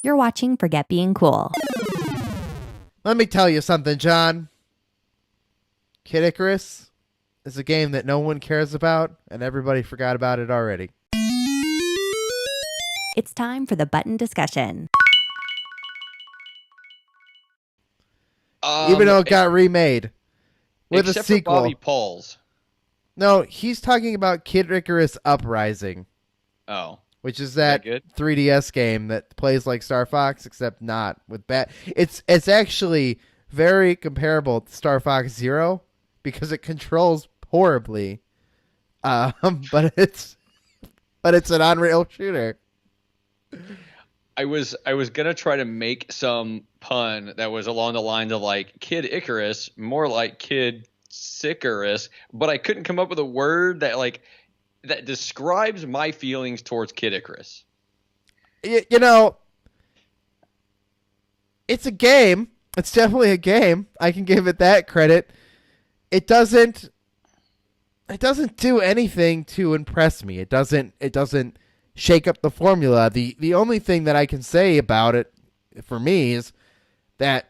You're watching Forget Being Cool. Let me tell you something, John. Kid Icarus is a game that no one cares about, and everybody forgot about it already. It's time for the button discussion. Even though it got remade with a except for sequel. Bobby Pauls. No, he's talking about Kid Icarus Uprising, Oh. which is that that good? 3DS game that plays like Star Fox, except not with bat. It's actually very comparable to Star Fox Zero because it controls horribly, but it's an on-rail shooter. I was gonna try to make some pun that was along the lines of like Kid Icarus, more like Kid Sickarus, but I couldn't come up with a word that describes my feelings towards Kid Icarus. You know, it's a game. It's definitely a game. I can give it that credit. It doesn't do anything to impress me. It doesn't shake up the formula. The only thing that I can say about it for me is that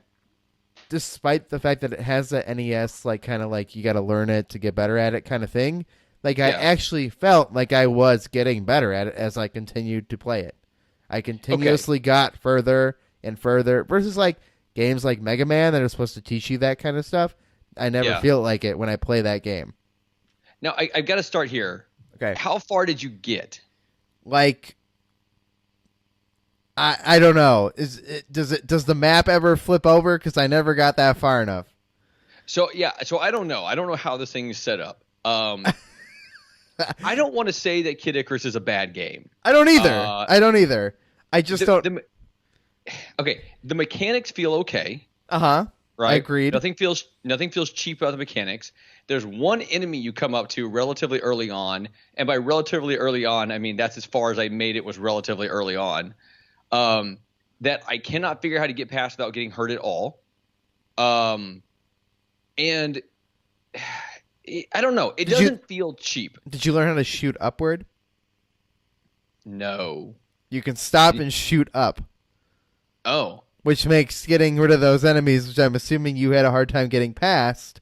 despite the fact that it has that NES kind of you got to learn it to get better at it kind of thing, I actually felt like I was getting better at it as I continued to play it. I continuously got further and further versus games like Mega Man that are supposed to teach you that kind of stuff. I never feel like it when I play that game. Now I've got to start here. Okay. How far did you get? I don't know. Does the map ever flip over? Because I never got that far enough. So I don't know. I don't know how this thing is set up. I don't want to say that Kid Icarus is a bad game. I don't either. I just don't. Okay, the mechanics feel okay. Right. I agreed. Nothing feels cheap about the mechanics. There's one enemy you come up to relatively early on, and by relatively early on, I mean that's as far as I made it was relatively early on. That I cannot figure out how to get past without getting hurt at all. And I don't know. It doesn't feel cheap. Did you learn how to shoot upward? No. You can stop and shoot up. Oh. Which makes getting rid of those enemies, which I'm assuming you had a hard time getting past.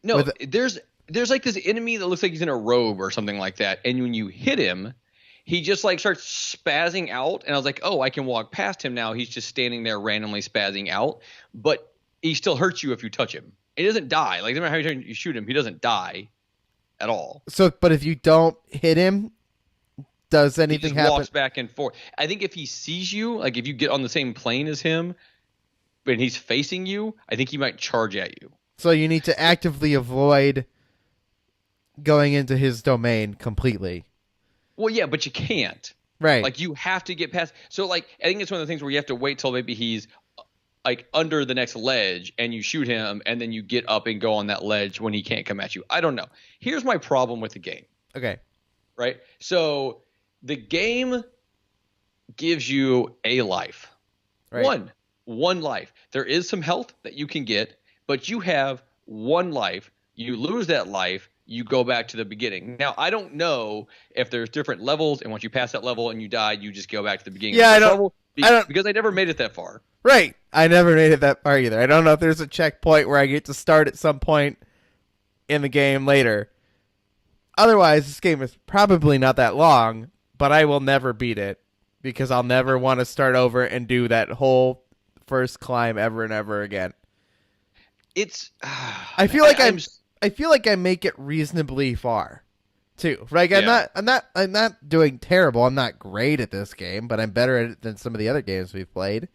No, there's this enemy that looks like he's in a robe or something like that, and when you hit him, he just starts spazzing out, and I was like, oh, I can walk past him now. He's just standing there randomly spazzing out, but he still hurts you if you touch him. He doesn't die. No matter how you shoot him, he doesn't die at all. So, but if you don't hit him, does anything happen? He walks back and forth. I think if he sees you, if you get on the same plane as him, and he's facing you, I think he might charge at you. So you need to actively avoid going into his domain completely. Well, yeah, but you can't. Right. You have to get past. So, I think it's one of the things where you have to wait till maybe he's under the next ledge and you shoot him and then you get up and go on that ledge when he can't come at you. I don't know. Here's my problem with the game. Okay. Right? So the game gives you a life. Right. One life. There is some health that you can get, but you have one life. You lose that life, you go back to the beginning. Now, I don't know if there's different levels, and once you pass that level and you die, you just go back to the beginning. Yeah, I don't because I never made it that far. Right. I never made it that far either. I don't know if there's a checkpoint where I get to start at some point in the game later. Otherwise, this game is probably not that long, but I will never beat it because I'll never want to start over and do that whole first climb ever and ever again. I feel like I make it reasonably far, too. I'm not doing terrible. I'm not great at this game, but I'm better at it than some of the other games we've played.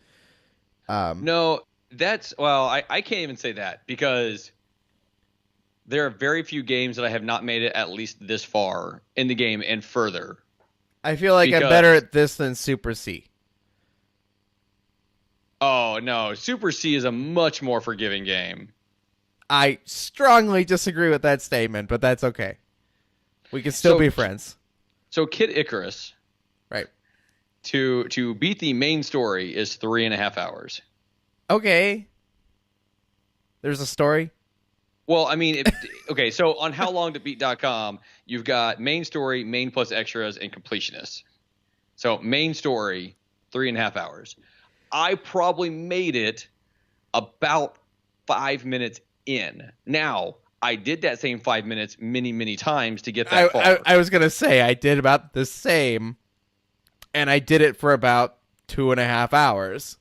No, I can't even say that because there are very few games that I have not made it at least this far in the game and further. I feel like I'm better at this than Super C. Oh, no. Super C is a much more forgiving game. I strongly disagree with that statement, but that's okay. We can still be friends. So Kid Icarus. Right. To beat the main story is 3.5 hours. Okay. There's a story? Well, I mean, okay, so on howlongtobeat.com, you've got main story, main plus extras, and completionists. So main story 3.5 hours. I probably made it about 5 minutes in. Now, I did that same 5 minutes many times to get that far. I was going to say, I did about the same, and I did it for about 2.5 hours.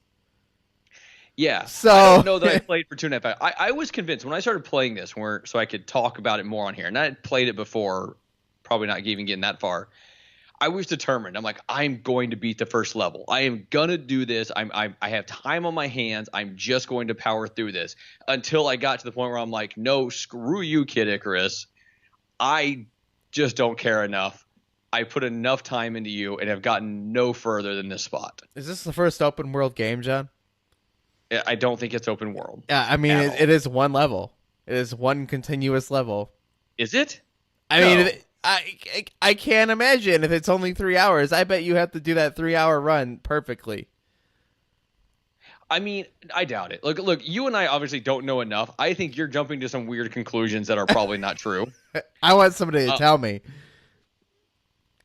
Yeah. So I don't know that I played for 2.5 hours. I was convinced when I started playing this, so I could talk about it more on here, and I had played it before, probably not even getting that far. I was determined. I'm like, I'm going to beat the first level. I am going to do this. I have time on my hands. I'm just going to power through this until I got to the point where I'm like, no, screw you, Kid Icarus. I just don't care enough. I put enough time into you and have gotten no further than this spot. Is this the first open world game, John? I don't think it's open world. Yeah, I mean, it is one level. It is one continuous level. Is it? I mean, I can't imagine if it's only 3 hours. I bet you have to do that 3-hour run perfectly. I mean, I doubt it. Look, you and I obviously don't know enough. I think you're jumping to some weird conclusions that are probably not true. I want somebody to tell me.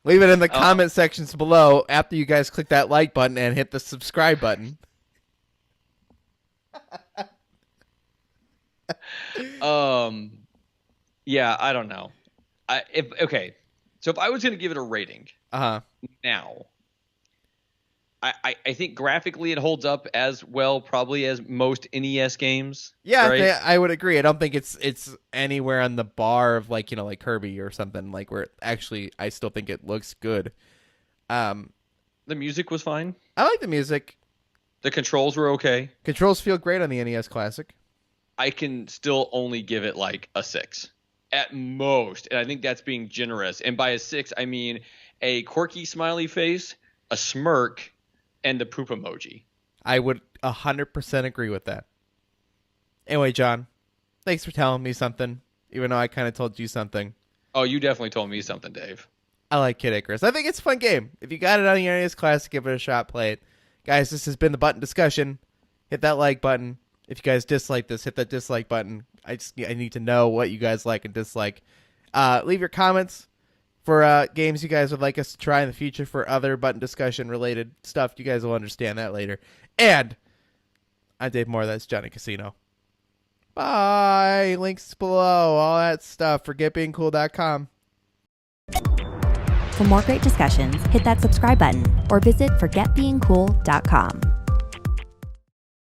Leave it in the comment sections below after you guys click that like button and hit the subscribe button. Yeah, I don't know. So if I was going to give it a rating, now, I think graphically it holds up as well, probably as most NES games. Yeah, right? I would agree. I don't think it's anywhere on the bar of like Kirby or something like where actually I still think it looks good. The music was fine. I like the music. The controls were okay. Controls feel great on the NES Classic. I can still only give it like a 6 at most, and I think that's being generous. And by a 6, I mean a quirky smiley face, a smirk, and the poop emoji. I would 100% agree with that. Anyway, John, thanks for telling me something, even though I kind of told you something. Oh, you definitely told me something, Dave. I like Kid Icarus. I think it's a fun game. If you got it on your NES Classic, give it a shot, play it. Guys, this has been the Button Discussion. Hit that like button. If you guys dislike this, hit that dislike button. I need to know what you guys like and dislike. Leave your comments for games you guys would like us to try in the future for other Button Discussion related stuff. You guys will understand that later. And I'm Dave Moore. That's Johnny Casino. Bye. Links below. All that stuff. ForgetBeingCool.com. For more great discussions, hit that subscribe button or visit forgetbeingcool.com.